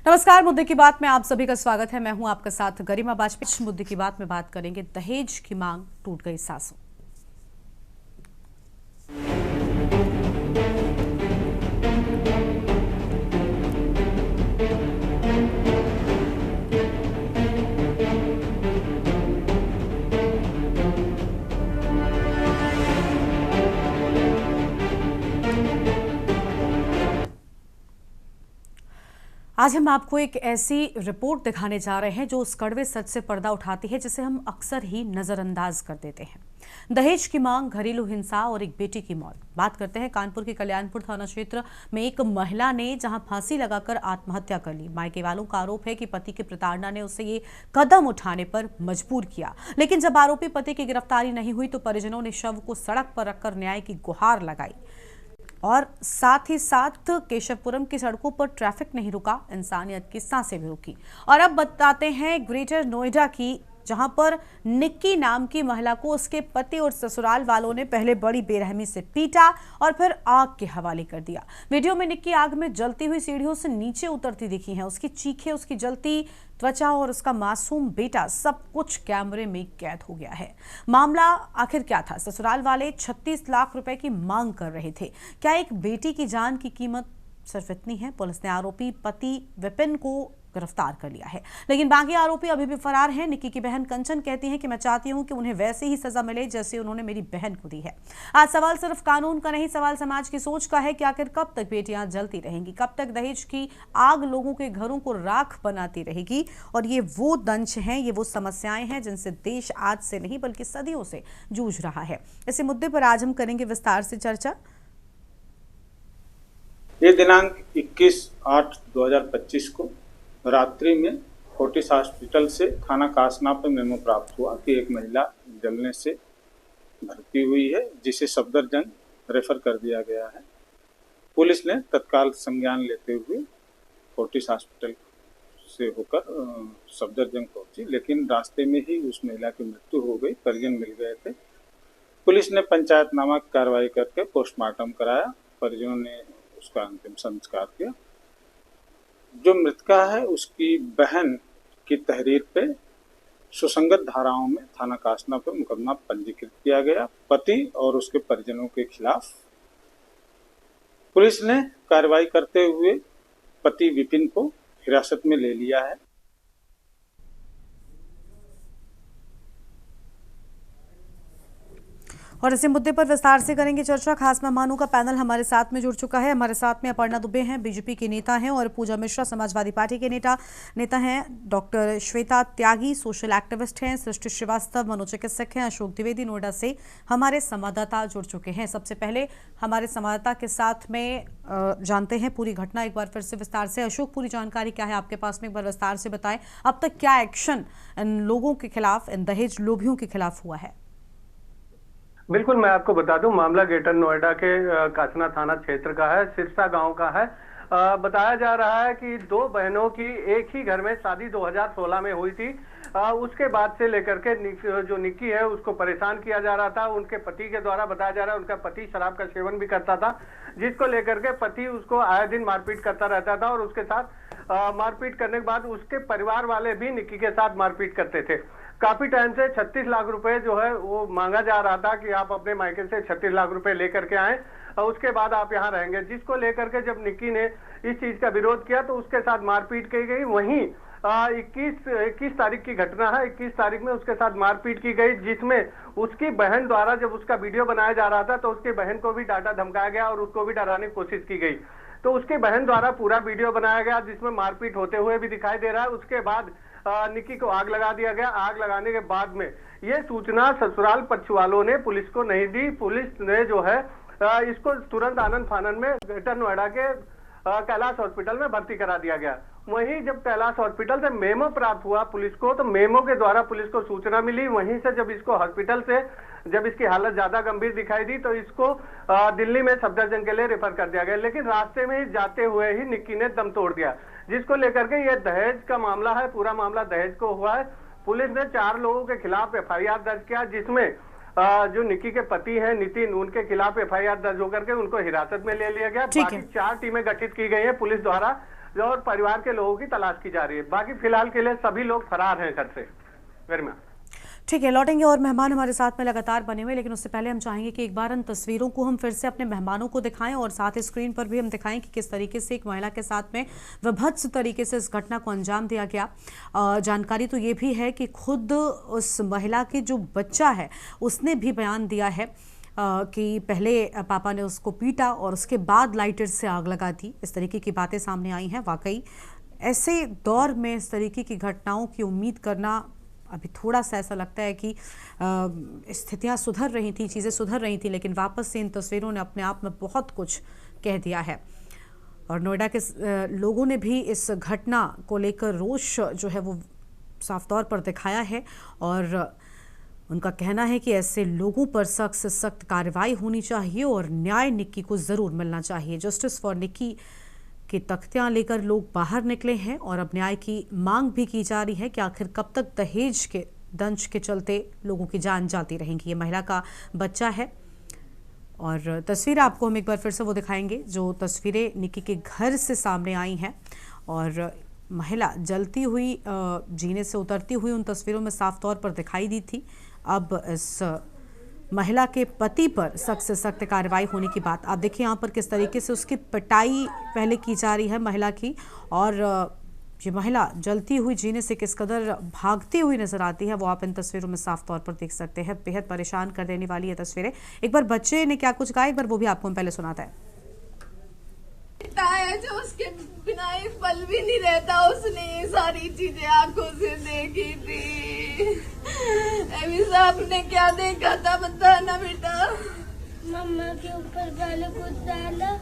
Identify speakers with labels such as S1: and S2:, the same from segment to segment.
S1: नमस्कार। मुद्दे की बात में आप सभी का स्वागत है। मैं हूं आपके साथ गरिमा बाजपेयी। मुद्दे की बात में बात करेंगे दहेज की मांग टूट गई सांसों। आज हम आपको एक ऐसी रिपोर्ट दिखाने जा रहे हैं जो उस कड़वे सच से पर्दा उठाती है जिसे हम अक्सर ही नजरअंदाज कर देते हैं। दहेज की मांग, घरेलू हिंसा और एक बेटी की मौत। बात करते हैं कानपुर के कल्याणपुर थाना क्षेत्र में एक महिला ने जहां फांसी लगाकर आत्महत्या कर ली। मायके वालों का आरोप है कि पति की प्रताड़ना ने उसे ये कदम उठाने पर मजबूर किया, लेकिन जब आरोपी पति की गिरफ्तारी नहीं हुई तो परिजनों ने शव को सड़क पर रखकर न्याय की गुहार लगाई और साथ ही साथ केशवपुरम की सड़कों पर ट्रैफिक नहीं रुका, इंसानियत की सांसें भी रुकी। और अब बताते हैं ग्रेटर नोएडा की, जहां पर निक्की नाम की महिला को उसके पति और ससुराल वालों ने पहले बड़ी बेरहमी से पीटा और फिर आग के हवाले कर दिया। वीडियो में निक्की आग में जलती हुई सीढ़ियों से नीचे उतरती दिखी है। उसकी चीखें, उसकी जलती त्वचा और उसका मासूम बेटा, सब कुछ कैमरे में कैद हो गया है। मामला आखिर क्या था? ससुराल वाले 36 लाख रुपए की मांग कर रहे थे। क्या एक बेटी की जान की कीमत सिर्फ इतनी है? पुलिस ने आरोपी पति विपिन को गिरफ्तार कर लिया है, लेकिन बाकी आरोपी अभी भी फरार हैं। निक्की की बहन कंचन कहती हैं कि मैं चाहती हूं कि उन्हें वैसे ही सजा मिले जैसे उन्होंने मेरी बहन को दी है। आज सवाल सिर्फ कानून का नहीं, सवाल समाज की सोच का है कि आखिर कब तक बेटियां जलती रहेंगी, कब तक दहेज की आग लोगों के घरों को राख बनाती रहेगी। और ये वो दंश हैं, ये वो समस्याएं हैं जिनसे देश आज से नहीं बल्कि सदियों से जूझ रहा है। इसी मुद्दे पर आज हम करेंगे विस्तार से चर्चा।
S2: ये दिनांक 21/8/2025 को रात्रि में फोर्टिस हॉस्पिटल से थाना कासना पर मेमो प्राप्त हुआ कि एक महिला जलने से भर्ती हुई है, जिसे सफदरजंग रेफर कर दिया गया है। पुलिस ने तत्काल संज्ञान लेते हुए फोर्टिस हॉस्पिटल से होकर सफदरजंग पहुंची, लेकिन रास्ते में ही उस महिला की मृत्यु हो गई। परिजन मिल गए थे। पुलिस ने पंचायतनामा की कार्रवाई करके पोस्टमार्टम कराया। परिजनों ने उसका अंतिम संस्कार किया। जो मृतका है उसकी बहन की तहरीर पे सुसंगत धाराओं में थाना कासना पर मुकदमा पंजीकृत किया गया। पति और उसके परिजनों के खिलाफ पुलिस ने कार्रवाई करते हुए पति विपिन को हिरासत में ले लिया है।
S1: और इसी मुद्दे पर विस्तार से करेंगे चर्चा। खास मेहमानों का पैनल हमारे साथ में जुड़ चुका है। हमारे साथ में अपर्णा दुबे हैं, बीजेपी की नेता हैं, और पूजा मिश्रा समाजवादी पार्टी के नेता हैं। डॉक्टर श्वेता त्यागी सोशल एक्टिविस्ट हैं। सृष्टि श्रीवास्तव मनोचिकित्सक हैं। अशोक द्विवेदी नोएडा से हमारे संवाददाता जुड़ चुके हैं। सबसे पहले हमारे संवाददाता के साथ में जानते हैं पूरी घटना एक बार फिर से विस्तार से। अशोक, पूरी जानकारी क्या है आपके पास में, एक बार विस्तार से बताएं। अब तक क्या एक्शन इन लोगों के खिलाफ, इन दहेज लोभियों के खिलाफ हुआ है?
S3: बिल्कुल, मैं आपको बता दूं, मामला ग्रेटर नोएडा के कासना थाना क्षेत्र का है, सिरसा गांव का है। बताया जा रहा है कि दो बहनों की एक ही घर में शादी 2016 में हुई थी। उसके बाद से लेकर के जो निक्की है उसको परेशान किया जा रहा था। उनके पति के द्वारा बताया जा रहा है उनका पति शराब का सेवन भी करता था, जिसको लेकर के पति उसको आए दिन मारपीट करता रहता था। और उसके साथ मारपीट करने के बाद उसके परिवार वाले भी निक्की के साथ मारपीट करते थे। काफी टाइम से 36 लाख रुपए जो है वो मांगा जा रहा था कि आप अपने मायके से 36 लाख रुपए लेकर के आए और उसके बाद आप यहाँ रहेंगे, जिसको लेकर के जब निक्की ने इस चीज का विरोध किया तो उसके साथ मारपीट की गई। वहीं 21 तारीख की घटना है। 21 तारीख में उसके साथ मारपीट की गई, जिसमें उसकी बहन द्वारा जब उसका वीडियो बनाया जा रहा था तो उसकी बहन को भी डांटा धमकाया गया और उसको भी डराने की कोशिश की गई। तो उसकी बहन द्वारा पूरा वीडियो बनाया गया जिसमें मारपीट होते हुए भी दिखाई दे रहा है। उसके बाद निक्की को आग लगा दिया गया। आग लगाने के बाद में ये सूचना ससुराल पक्ष वालों ने पुलिस को नहीं दी। पुलिस ने जो है इसको तुरंत आनंद फानन में ग्रेटर नोएडा के कैलाश हॉस्पिटल में भर्ती करा दिया गया। वहीं जब कैलाश हॉस्पिटल से मेमो प्राप्त हुआ पुलिस को, तो मेमो के द्वारा पुलिस को सूचना मिली। वहीं से जब इसको हॉस्पिटल से जब इसकी हालत ज्यादा गंभीर दिखाई दी तो इसको दिल्ली में सफदरजंग के लिए रेफर कर दिया गया। लेकिन रास्ते में ही जाते हुए ही निक्की ने दम तोड़ दिया, जिसको लेकर के ये दहेज का मामला है। पूरा मामला दहेज को हुआ है। पुलिस ने 4 लोगों के खिलाफ FIR दर्ज किया, जिसमें जो निक्की के पति हैं नितिन, उनके खिलाफ FIR दर्ज होकर के उनको हिरासत में ले लिया गया। बाकी 4 टीमें गठित की गई है पुलिस द्वारा, और परिवार के लोगों की तलाश की जा रही है। बाकी फिलहाल के लिए सभी लोग फरार हैं घर से। गरिमा,
S1: ठीक है, लौटेंगे और मेहमान हमारे साथ में लगातार बने हुए, लेकिन उससे पहले हम चाहेंगे कि एक बार इन तस्वीरों को हम फिर से अपने मेहमानों को दिखाएं और साथ ही स्क्रीन पर भी हम दिखाएं कि किस तरीके से एक महिला के साथ में विभत्स तरीके से इस घटना को अंजाम दिया गया। जानकारी तो ये भी है कि खुद उस महिला की जो बच्चा है उसने भी बयान दिया है कि पहले पापा ने उसको पीटा और उसके बाद लाइटर से आग लगा दी। इस तरीके की बातें सामने आई हैं। वाकई ऐसे दौर में इस तरीके की घटनाओं की उम्मीद करना अभी थोड़ा सा ऐसा लगता है कि स्थितियां सुधर रही थी, चीज़ें सुधर रही थी, लेकिन वापस से इन तस्वीरों ने अपने आप में बहुत कुछ कह दिया है। और नोएडा के लोगों ने भी इस घटना को लेकर रोष जो है वो साफ तौर पर दिखाया है और उनका कहना है कि ऐसे लोगों पर सख्त से सख्त कार्रवाई होनी चाहिए और न्याय निक्की को ज़रूर मिलना चाहिए। जस्टिस फॉर निक्की की तख्तियां लेकर लोग बाहर निकले हैं और अब न्याय की मांग भी की जा रही है कि आखिर कब तक दहेज के दंश के चलते लोगों की जान जाती रहेंगी। ये महिला का बच्चा है और तस्वीर आपको हम एक बार फिर से वो दिखाएंगे जो तस्वीरें निक्की के घर से सामने आई हैं और महिला जलती हुई जीने से उतरती हुई उन तस्वीरों में साफ तौर पर दिखाई दी थी। अब इस महिला के पति पर सख्त से सख्त कार्रवाई होने की बात। आप देखिए यहाँ पर किस तरीके से उसकी पिटाई पहले की जा रही है महिला की, और ये महिला जलती हुई जीने से किस कदर भागती हुई नजर आती है वो आप इन तस्वीरों में साफ तौर पर देख सकते हैं। बेहद परेशान कर देने वाली ये तस्वीरें। एक बार बच्चे ने क्या कुछ कहा, एक बार वो भी आपको हम पहले सुनाता है।
S4: है जो उसके बिना एक पल भी नहीं रहता, उसने ये सारी चीजें आंखों से देखी थी। अभी साहब ने क्या देखा था बता ना बेटा।
S5: मम्मा के ऊपर पहले कुछ डाला,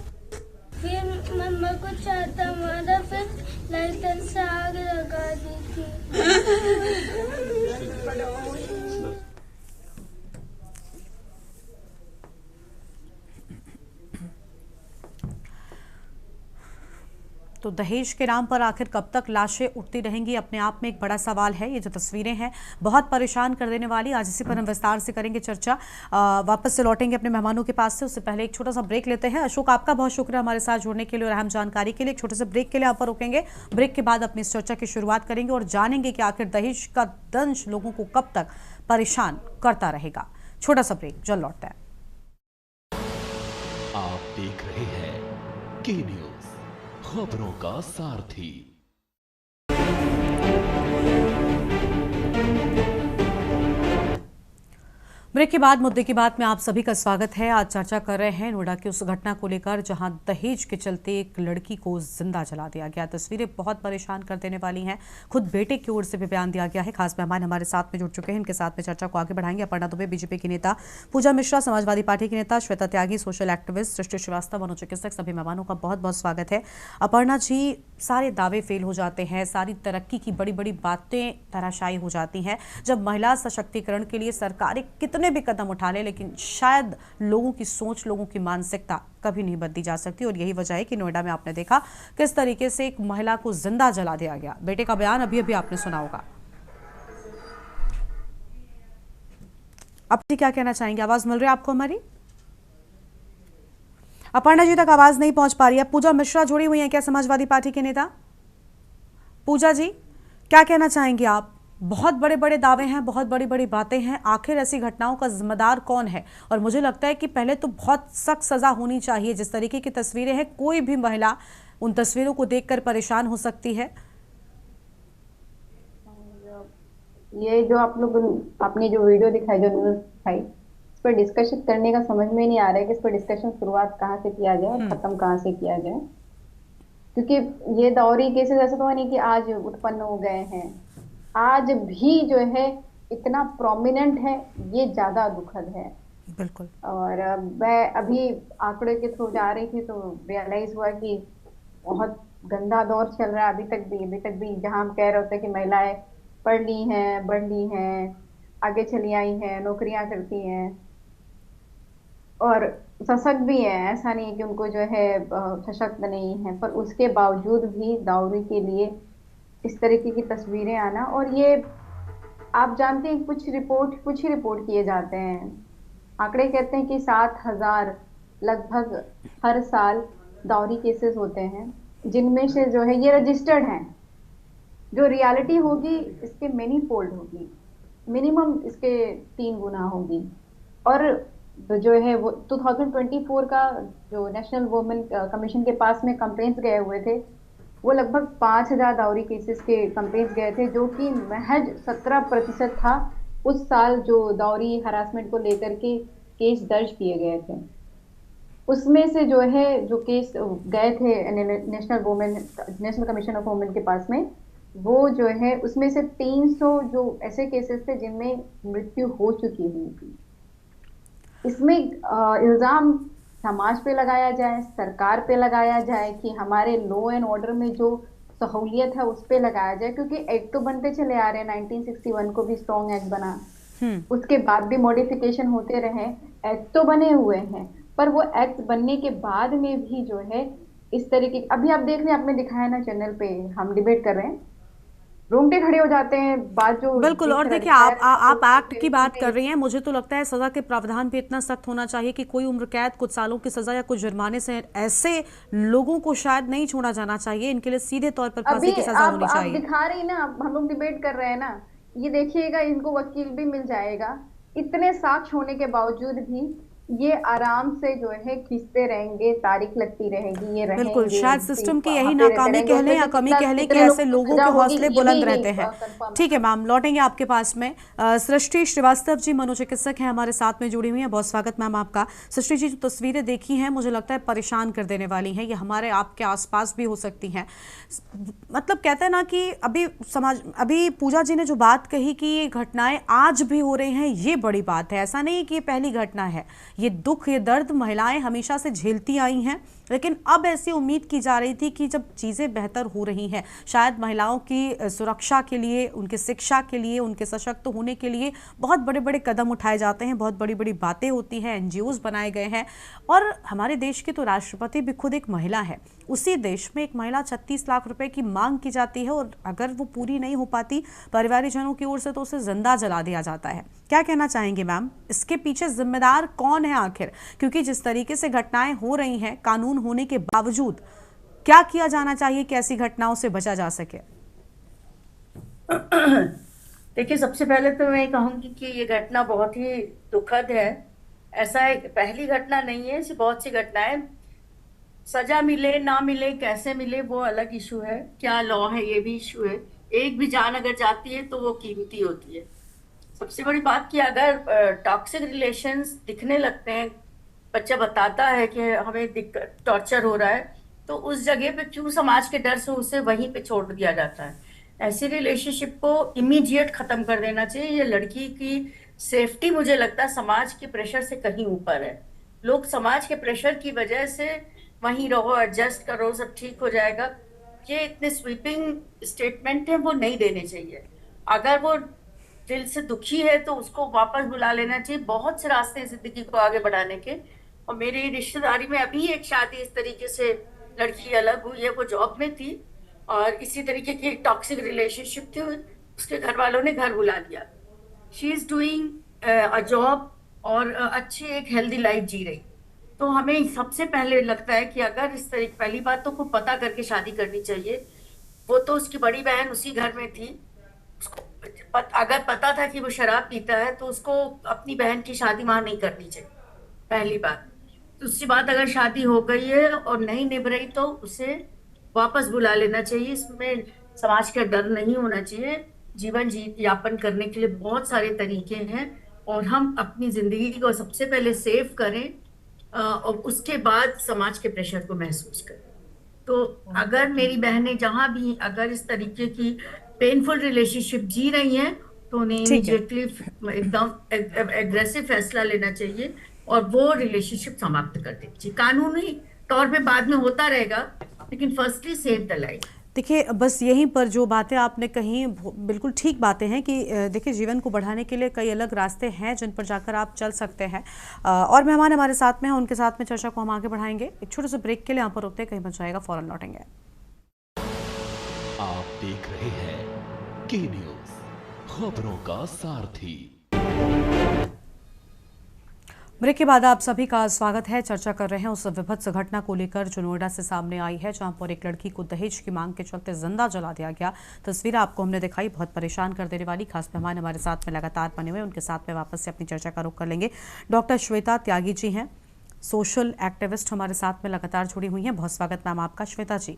S5: फिर मम्मा को चाहता मारा, फिर लाइटर से आग लगा दी थी। तो दहेज के नाम पर आखिर कब तक लाशें उठती रहेंगी, अपने आप में एक बड़ा सवाल है। ये जो तस्वीरें हैं बहुत परेशान कर देने वाली। आज इसी पर हम विस्तार से करेंगे चर्चा। वापस से लौटेंगे अपने मेहमानों के पास से, उससे पहले एक छोटा सा ब्रेक लेते हैं। अशोक, आपका बहुत शुक्रिया हमारे साथ जुड़ने के लिए और अहम जानकारी के लिए। एक छोटे से ब्रेक के लिए आप पर रुकेंगे। ब्रेक के बाद अपनी इस चर्चा की शुरुआत करेंगे और जानेंगे कि आखिर दहेज का दंश लोगों को कब तक परेशान करता रहेगा। छोटा सा ब्रेक, जल्द लौटता है।
S6: आप देख रहे हैं के न्यूज़, खबरों का सारथी।
S1: ब्रेक के बाद मुद्दे की बात में आप सभी का स्वागत है। आज चर्चा कर रहे हैं नोएडा की उस घटना को लेकर जहां दहेज के चलते एक लड़की को जिंदा जला दिया गया। तस्वीरें बहुत परेशान कर देने वाली हैं। खुद बेटे की ओर से भी बयान दिया गया है। खास मेहमान हमारे साथ में जुड़ चुके हैं, इनके साथ में चर्चा को आगे बढ़ाएंगे। अपर्णा दुबे बीजेपी की नेता, पूजा मिश्रा समाजवादी पार्टी की नेता, श्वेता त्यागी सोशल एक्टिविस्ट, सृष्टि श्रीवास्तव मनोचिकित्सक, सभी मेहमानों का बहुत बहुत स्वागत है। अपर्णा जी, सारे दावे फेल हो जाते हैं, सारी तरक्की की बड़ी बड़ी बातें धराशायी हो जाती हैं जब महिला सशक्तिकरण के लिए सरकारें कितने भी कदम उठा ले, लेकिन शायद लोगों की सोच, लोगों की मानसिकता कभी नहीं बदली जा सकती। और यही वजह है कि नोएडा में आपने देखा किस तरीके से एक महिला को जिंदा जला दिया गया। बेटे का बयान अभी अभी आपने सुना होगा। अब क्या कहना चाहेंगे? आवाज मिल रही है आपको हमारी? अपर्णा जी तक आवाज नहीं पहुंच पा रही है। पूजा मिश्रा जुड़ी हुई हैं क्या, समाजवादी पार्टी के नेता? पूजा जी, क्या कहना चाहेंगे आप? बहुत बड़े बड़े दावे हैं, बहुत बड़ी बड़ी बातें हैं, आखिर ऐसी घटनाओं का जिम्मेदार कौन है? और मुझे लगता है कि पहले तो बहुत सख्त सजा होनी चाहिए। जिस तरीके की तस्वीरें हैं, कोई भी महिला उन तस्वीरों को देखकर परेशान हो सकती है।
S7: ये जो आप लोग आपने जो वीडियो दिखाई, जो न्यूज़ दिखाई, इस पर डिस्कशन करने का समझ में नहीं आ रहा है कि इस पर डिस्कशन शुरुआत कहाँ से किया जाए और खत्म कहाँ से किया जाए। क्योंकि ये दौरी केसेस ऐसा तो है नहीं कि आज उत्पन्न हो गए हैं, आज भी जो है इतना प्रोमिनेंट है, ये ज्यादा दुखद है।
S1: बिल्कुल।
S7: और मैं अभी आंकड़े के थ्रू जा रही थी तो रियलाइज हुआ कि बहुत गंदा दौर चल रहा है अभी तक भी जहां हम कह रहे होते हैं कि महिलाएं पढ़ ली हैं, बढ़ ली हैं, आगे चली आई हैं, नौकरियां करती हैं और सशक्त भी है। ऐसा नहीं है कि उनको जो है सशक्त नहीं है, पर उसके बावजूद भी दौरी के लिए इस तरीके की तस्वीरें आना, और ये आप जानते हैं कुछ ही रिपोर्ट किए जाते हैं। आंकड़े कहते हैं कि 7,000 लगभग हर साल दौरी केसेस होते हैं जिनमें से जो है ये रजिस्टर्ड हैं, जो रियलिटी होगी इसके मेनी फोल्ड होगी, मिनिमम इसके 3 गुना होगी। और जो है वो 2024 का जो नेशनल वुमेन कमीशन के पास में कंप्लेंट्स गए हुए थे, वो लगभग 5000 डाउरी केसेस के कंप्लेंट्स गए थे, जो कि महज 17% था उस साल जो डाउरी हरासमेंट को लेकर के केस दर्ज किए गए थे। उसमें से जो है जो केस गए थे नेशनल कमीशन ऑफ वुमेन के पास में, वो जो है उसमें से 300 जो ऐसे केसेस थे जिनमें मृत्यु हो चुकी हुई थी। इसमें इल्जाम समाज पे लगाया जाए, सरकार पे लगाया जाए कि हमारे लॉ एंड ऑर्डर में जो सहूलियत है उस पे लगाया जाए, क्योंकि एक्ट तो बनते चले आ रहे हैं। 1961 को भी स्ट्रॉन्ग एक्ट बना, उसके बाद भी मॉडिफिकेशन होते रहे, एक्ट तो बने हुए हैं, पर वो एक्ट बनने के बाद में भी जो है इस तरीके, अभी आप देख रहे हैं, आपने दिखाया ना चैनल पे, हम डिबेट कर रहे हैं, रोंगटे खड़े हो जाते हैं बात जो
S5: बिल्कुल। और देखिए आप एक्ट की बात कर रही हैं, मुझे तो लगता है सजा के प्रावधान भी इतना सख्त होना चाहिए कि कोई उम्र कैद, कुछ सालों की सजा या कुछ जुर्माने से ऐसे लोगों को शायद नहीं छोड़ा जाना चाहिए। इनके लिए सीधे तौर पर फांसी की सजा होनी चाहिए।
S7: आप दिखा रही ना, हम लोग डिबेट कर रहे हैं ना, ये देखिएगा, इनको वकील भी मिल जाएगा। इतने साक्ष्य होने के बावजूद भी ये आराम से जो है खींचते रहेंगे, तारीख लगती रहेगी, ये रहेंगे।
S5: बिल्कुल, शायद सिस्टम की यही नाकामी कह लें या कमी कह लें कि ऐसे लोगों के हौसले बुलंद रहते हैं। ठीक है मैम, लौटेंगे आपके पास में। सृष्टि श्रीवास्तव जी मनोचिकित्सक हैं, हमारे साथ में जुड़ी हुई हैं। बहुत स्वागत मैम आपका। सृष्टि जी, जो तस्वीरें देखी हैं मुझे लगता है परेशान कर देने वाली हैं। ये हमारे आपके आसपास भी हो सकती हैं। मतलब कहते हैं ना कि अभी पूजा जी ने जो बात कही कि ये घटनाएं आज भी हो रही हैं, ये बड़ी बात है। ऐसा नहीं कि ये पहली घटना है। ये दुख, ये दर्द महिलाएं हमेशा से झेलती आई हैं, लेकिन अब ऐसी उम्मीद की जा रही थी कि जब चीज़ें बेहतर हो रही हैं, शायद महिलाओं की सुरक्षा के लिए, उनके शिक्षा के लिए, उनके सशक्त होने के लिए बहुत बड़े बड़े कदम उठाए जाते हैं, बहुत बड़ी बड़ी बातें होती हैं, NGOs बनाए गए हैं। और हमारे देश की तो राष्ट्रपति भी खुद एक महिला है। उसी देश में एक महिला 36 लाख रुपए की मांग की जाती है, और अगर वो पूरी नहीं हो पाती परिवारजनों की ओर से, तो उसे जिंदा जला दिया जाता है। क्या कहना चाहेंगे मैम, इसके पीछे जिम्मेदार कौन है आखिर? क्योंकि जिस तरीके से घटनाएं हो रही हैं, कानून होने के बावजूद क्या किया जाना चाहिए कि ऐसी घटनाओं से बचा जा सके?
S8: देखिए, सबसे पहले तो मैं कहूँगी कि ये घटना बहुत ही दुखद है। ऐसा एक पहली घटना नहीं है, ऐसी बहुत सी घटनाएं। सजा मिले ना मिले, कैसे मिले, वो अलग इशू है, क्या लॉ है ये भी इशू है। एक भी जान अगर जाती है तो वो कीमती होती है। सबसे बड़ी बात कि अगर टॉक्सिक रिलेशंस दिखने लगते हैं, बच्चा बताता है कि हमें टॉर्चर हो रहा है, तो उस जगह पे क्यों समाज के डर से उसे वहीं पे छोड़ दिया जाता है? ऐसी रिलेशनशिप को इमीडिएट खत्म कर देना चाहिए। ये लड़की की सेफ्टी, मुझे लगता है, समाज के प्रेशर से कहीं ऊपर है। लोग समाज के प्रेशर की वजह से वहीं रहो, एडजस्ट करो, सब ठीक हो जाएगा, ये इतने स्वीपिंग स्टेटमेंट है, वो नहीं देने चाहिए। अगर वो दिल से दुखी है तो उसको वापस बुला लेना चाहिए। बहुत से रास्ते हैं जिंदगी को आगे बढ़ाने के। और मेरी रिश्तेदारी में अभी एक शादी इस तरीके से लड़की अलग हुई है, वो जॉब में थी और इसी तरीके की टॉक्सिक रिलेशनशिप थी, उसके घर वालों ने घर बुला लिया। She is doing a job और अच्छी एक हेल्दी लाइफ जी रही। तो हमें सबसे पहले लगता है कि अगर इस तरीके, पहली बात तो को पता करके शादी करनी चाहिए। वो तो उसकी बड़ी बहन उसी घर में थी, उसको अगर पता था कि वो शराब पीता है तो उसको अपनी बहन की शादी वहां नहीं करनी चाहिए, पहली बात। दूसरी बात, अगर शादी हो गई है और नहीं निभ रही तो उसे वापस बुला लेना चाहिए। इसमें समाज का डर नहीं होना चाहिए। जीवन यापन करने के लिए बहुत सारे तरीके हैं और हम अपनी जिंदगी को सबसे पहले सेव करें और उसके बाद समाज के प्रेशर को महसूस करें। तो अगर मेरी बहनें जहां भी अगर इस तरीके की पेनफुल रिलेशनशिप जी रही हैं तो उन्हें इमीडिएटली एकदम एग्रेसिव फैसला लेना चाहिए और वो रिलेशनशिप समाप्त कर देनी चाहिए। कानूनी तौर पे बाद में होता रहेगा, लेकिन फर्स्टली सेव द लाइफ।
S5: देखिए, बस यहीं पर जो बातें आपने कही बिल्कुल ठीक बातें हैं कि देखिए, जीवन को बढ़ाने के लिए कई अलग रास्ते हैं जिन पर जाकर आप चल सकते हैं। और मेहमान हमारे साथ में हैं, उनके साथ में चर्चा को हम आगे बढ़ाएंगे। एक छोटे से ब्रेक के लिए यहाँ पर रुकते हैं, कहीं बच जाएगा, फौरन लौटेंगे।
S6: आप देख रहे हैं के न्यूज़, खबरों का सारथी।
S1: ब्रेक के बाद आप सभी का स्वागत है। चर्चा कर रहे हैं उस विभत्स घटना को लेकर जो नोएडा से सामने आई है, जहां पर एक लड़की को दहेज की मांग के चलते जिंदा जला दिया गया। तस्वीर आपको हमने दिखाई, बहुत परेशान कर देने वाली। खास मेहमान हमारे साथ में लगातार बने हुए, उनके साथ में वापस से अपनी चर्चा का रुख कर लेंगे। डॉक्टर श्वेता त्यागी जी हैं, सोशल एक्टिविस्ट, हमारे साथ में लगातार जुड़ी हुई हैं। बहुत स्वागत मैम आपका। श्वेता जी,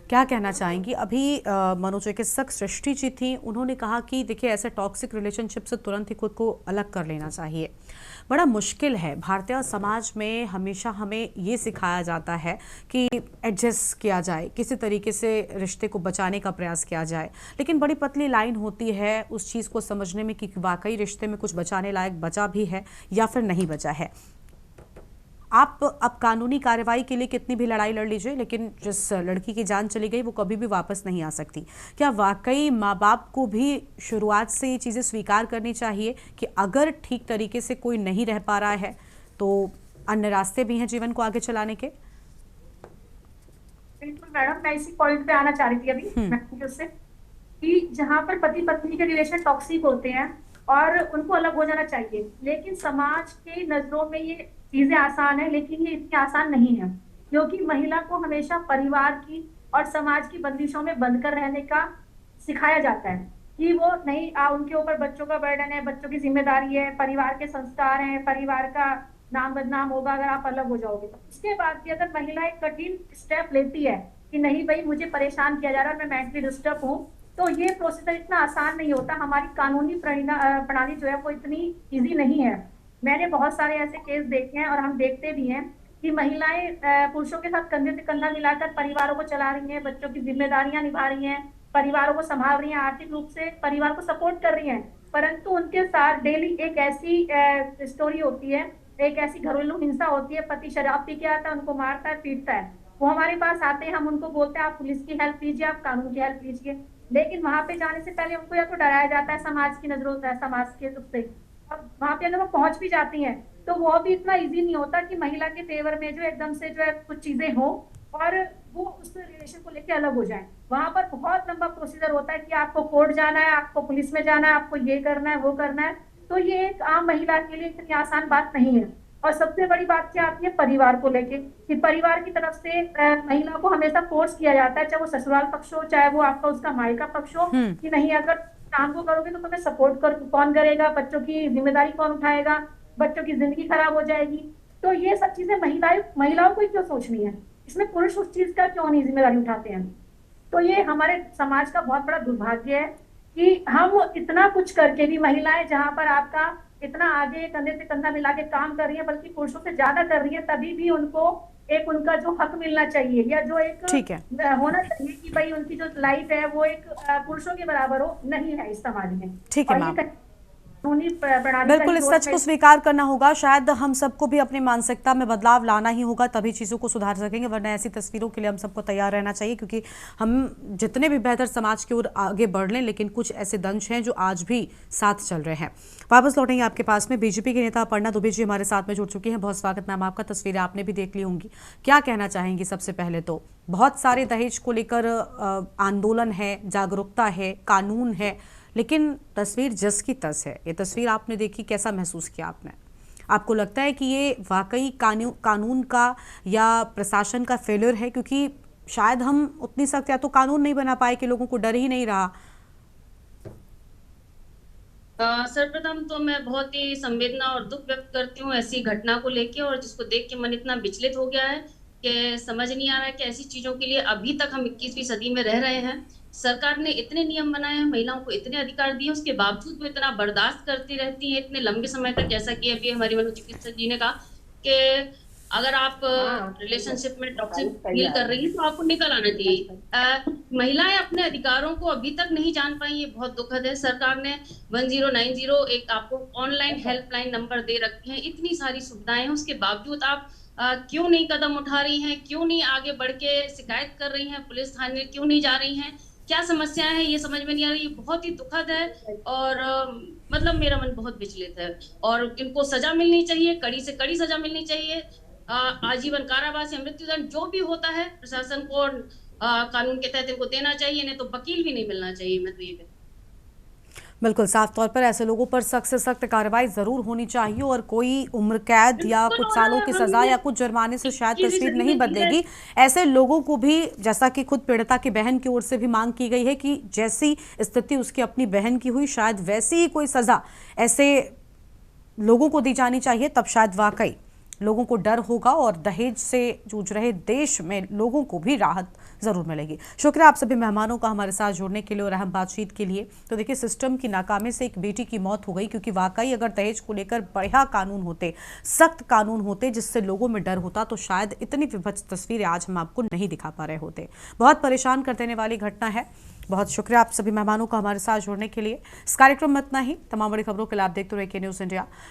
S1: क्या कहना चाहेंगी? अभी मनोचिकित्सक सृष्टि जी थी, उन्होंने कहा कि देखिए ऐसे टॉक्सिक रिलेशनशिप से तुरंत ही खुद को अलग कर लेना चाहिए। बड़ा मुश्किल है। भारतीय समाज में हमेशा हमें ये सिखाया जाता है कि एडजस्ट किया जाए, किसी तरीके से रिश्ते को बचाने का प्रयास किया जाए, लेकिन बड़ी पतली लाइन होती है उस चीज़ को समझने में कि वाकई रिश्ते में कुछ बचाने लायक बचा भी है या फिर नहीं बचा है। आप अब कानूनी कार्रवाई के लिए कितनी भी लड़ाई लड़ लीजिए, लेकिन जिस लड़की की जान चली गई वो कभी भी वापस नहीं आ सकती। क्या वाकई माँ बाप को भी शुरुआत से ये चीज़ें स्वीकार करनी चाहिए कि अगर ठीक तरीके से कोई नहीं रह पा रहा है तो अन्य रास्ते भी हैं जीवन को आगे चलाने के?
S9: बिल्कुल मैडम, मैं इसी पॉइंट पे आना चाह रही थी अभी उससे कि जहाँ पर पति पत्नी के रिलेशन टॉक्सिक होते हैं और उनको अलग हो जाना चाहिए, लेकिन समाज के नजरों में ये चीजें आसान है, लेकिन ये इतनी आसान नहीं है, क्योंकि महिला को हमेशा परिवार की और समाज की बंदिशों में बंद कर रहने का सिखाया जाता है कि वो नहीं उनके ऊपर बच्चों का बर्डन है, बच्चों की जिम्मेदारी है, परिवार के संस्कार हैं, परिवार का नाम बदनाम होगा अगर आप अलग हो जाओगे। तो उसके बाद भी अगर महिला एक कठिन स्टेप लेती है कि नहीं भाई मुझे परेशान किया जा रहा है, मैं मेंटली डिस्टर्ब हूँ, तो ये प्रोसीजर इतना आसान नहीं होता। हमारी कानूनी प्रणाली जो है वो इतनी ईजी नहीं है। मैंने बहुत सारे ऐसे केस देखे हैं और हम देखते भी हैं कि महिलाएं पुरुषों के साथ कंधे से कंधा मिलाकर परिवारों को चला रही हैं, बच्चों की जिम्मेदारियां निभा रही हैं, परिवारों को संभाल रही हैं, आर्थिक रूप से परिवार को सपोर्ट कर रही हैं, परंतु उनके साथ डेली एक ऐसी स्टोरी होती है, एक ऐसी घरेलू हिंसा होती है। पति शराब पी के आता है, उनको मारता है, पीटता है, वो हमारे पास आते हैं, हम उनको बोलते हैं आप पुलिस की हेल्प लीजिए, आप कानून की हेल्प लीजिए, लेकिन वहां पे जाने से पहले उनको या तो डराया जाता है समाज की नजरों से, समाज के उससे, और वहां पे अगर वो पहुंच भी जाती हैं तो वो भी इतना इजी नहीं होता कि महिला के फेवर में जो एकदम से जो है कुछ चीजें हो और वो उस रिलेशन को लेके अलग हो जाए। वहां पर बहुत लंबा प्रोसीजर होता है कि आपको कोर्ट जाना है, आपको पुलिस में जाना है, आपको ये करना है, वो करना है। तो ये एक आम महिला के लिए इतनी आसान बात नहीं है। और सबसे बड़ी बात क्या आती है परिवार को लेके, कि परिवार की तरफ से महिला को हमेशा फोर्स किया जाता है, चाहे वो ससुराल पक्ष हो, चाहे वो आपका उसका मायका पक्ष हो, कि नहीं अगर काम को करोगे तो तुम्हें सपोर्ट कौन करेगा, बच्चों की जिम्मेदारी कौन उठाएगा, बच्चों की जिंदगी खराब हो जाएगी। तो ये सब चीजें महिलाओं को क्यों सोचनी है, इसमें पुरुष उस चीज का क्यों नहीं जिम्मेदारी उठाते हैं। तो ये हमारे समाज का बहुत बड़ा दुर्भाग्य है कि हम इतना कुछ करके भी महिलाएं जहां पर आपका इतना आगे कंधे से कंधा मिला के काम कर रही है, बल्कि पुरुषों से ज्यादा कर रही है, तभी भी उनको एक उनका जो हक मिलना चाहिए या जो एक होना चाहिए कि भाई उनकी जो लाइफ है वो एक पुरुषों के बराबर हो, नहीं है इस समाज में।
S1: ठीक है मैम,
S9: प्रणाली
S1: बिल्कुल इस सच को स्वीकार करना होगा। शायद हम सबको भी अपनी मानसिकता में बदलाव लाना ही होगा, तभी चीज़ों को सुधार सकेंगे, वरना ऐसी तस्वीरों के लिए हम सबको तैयार रहना चाहिए, क्योंकि हम जितने भी बेहतर समाज की ओर आगे बढ़ लें, लेकिन कुछ ऐसे दंश हैं जो आज भी साथ चल रहे हैं। वापस लौटेंगे आपके पास में। बीजेपी के नेता अपर्णा दुबे जी हमारे साथ में जुड़ चुकी हैं। बहुत स्वागत मैम आपका। तस्वीरें आपने भी देख ली होंगी, क्या कहना चाहेंगी? सबसे पहले तो बहुत सारे दहेज को लेकर आंदोलन है, जागरूकता है, कानून है, लेकिन तस्वीर जस की तस है। ये तस्वीर आपने देखी, कैसा महसूस किया आपने? आपको लगता है कि ये वाकई कानून का या प्रशासन का फेलियर है? क्योंकि शायद हम उतनी सख्त या तो कानून नहीं बना पाए कि लोगों को डर ही नहीं रहा।
S10: सर्वप्रथम तो मैं बहुत ही संवेदना और दुख व्यक्त करती हूँ ऐसी घटना को लेके, और जिसको देख के मन इतना विचलित हो गया है कि समझ नहीं आ रहा है कि ऐसी चीजों के लिए अभी तक हम 21वीं सदी में रह रहे हैं। सरकार ने इतने नियम बनाए हैं, महिलाओं को इतने अधिकार दिए, उसके बावजूद वो इतना बर्दाश्त करती रहती है इतने लंबे समय तक। जैसा कि अभी हमारी मनोचिकित्सक जी ने कहा कि अगर आप रिलेशनशिप में टॉक्सिक फील कर रही है तो आपको निकल आना चाहिए। महिलाएं अपने अधिकारों को अभी तक नहीं जान पाई, ये बहुत दुखद है। सरकार ने 1090 एक आपको ऑनलाइन हेल्पलाइन नंबर दे रखे हैं, इतनी सारी सुविधाएं हैं, उसके बावजूद आप क्यों नहीं कदम उठा रही हैं, क्यों नहीं आगे बढ़ के शिकायत कर रही हैं, पुलिस थाने क्यों नहीं जा रही हैं, क्या समस्याएं हैं ये समझ में नहीं आ रही। ये बहुत ही दुखद है और मतलब मेरा मन बहुत विचलित है। और इनको सजा मिलनी चाहिए, कड़ी से कड़ी सजा मिलनी चाहिए, आजीवन कारावास या मृत्युदंड जो भी होता है प्रशासन को कानून के तहत इनको देना चाहिए, नहीं तो वकील भी नहीं मिलना चाहिए। मैं तो ये
S1: बिल्कुल, साफ तौर पर ऐसे लोगों पर सख्त से सख्त कार्रवाई जरूर होनी चाहिए और कोई उम्र कैद या
S10: बिल्कुल,
S1: कुछ सालों की
S10: और
S1: सजा
S10: हमने
S1: या कुछ जुर्माने से शायद
S10: 21वीं
S1: तस्वीर
S10: सदी
S1: नहीं
S10: में जी रहे।
S1: बदलेगी। ऐसे लोगों को भी, जैसा कि खुद पीड़िता की बहन की ओर से भी मांग की गई है कि जैसी स्थिति उसकी अपनी बहन की हुई, शायद वैसी ही कोई सजा ऐसे लोगों को दी जानी चाहिए, तब शायद वाकई लोगों को डर होगा और दहेज से जूझ रहे देश में लोगों को भी राहत जरूर मिलेगी। शुक्रिया आप सभी मेहमानों का हमारे साथ जुड़ने के लिए और अहम बातचीत के लिए। तो देखिए, सिस्टम की नाकामी से एक बेटी की मौत हो गई, क्योंकि वाकई अगर दहेज को लेकर बढ़िया कानून होते, सख्त कानून होते जिससे लोगों में डर होता, तो शायद इतनी विभत्स तस्वीरें आज हम आपको नहीं दिखा पा रहे होते। बहुत परेशान कर देने वाली घटना है। बहुत शुक्रिया आप सभी मेहमानों का हमारे साथ जुड़ने के लिए। इस कार्यक्रम में इतना ही। तमाम बड़ी खबरों के लिए आप देखते रहिए के न्यूज़ इंडिया।